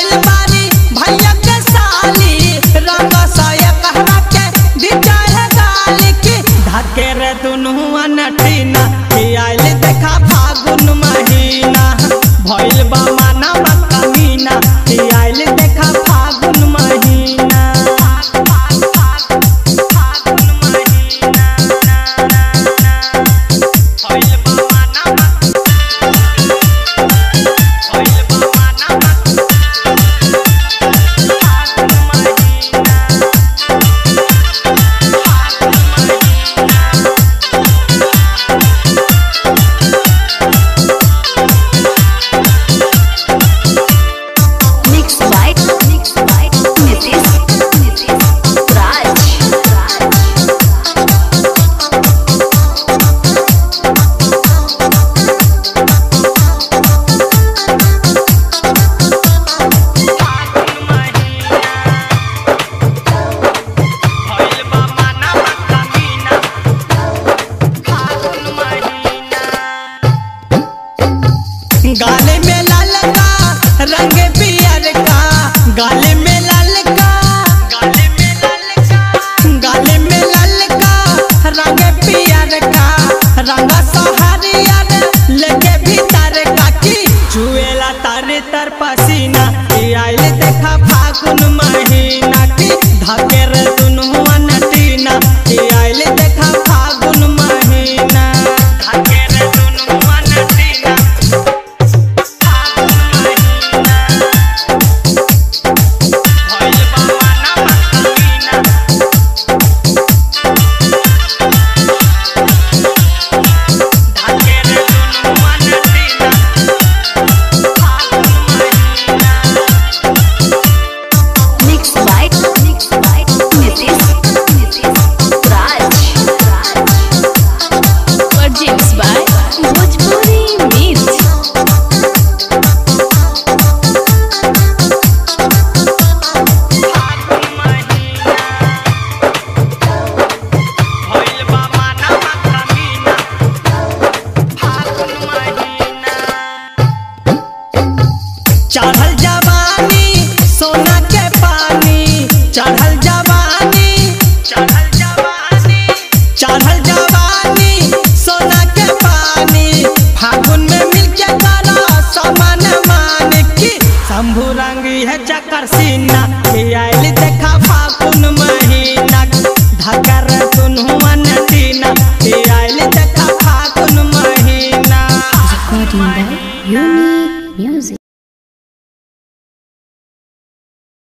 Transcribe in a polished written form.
आइल बारी भैया के साली रंग साया कहरा के दीजा है गाली की धके रे दुनु अनटीना कि आइल देखा फागुन महीना भइल बा माना कमीना कि आइल देखा फागुन महीना गाले में लाल का रंग पियर का गाले में लाल का गाले में लाल का गाले में लाल का रंग पियर का रंग सहारियर लेके भीतर का की जुएला तारे तर पसीना आइल देखा फागुन महीना की धके रे दुनु अनटीना आइल देखा फागुन महीना धके रे दुनु अनटीना चढ़ल जवानी सोना के पानी चढ़ल जवानी चढ़ल जवानी चढ़ल जवानी सोना के पानी फागुन में मिलके करो समान मान की शंभू रंगी है चकर सीना आइल देखा फागुन में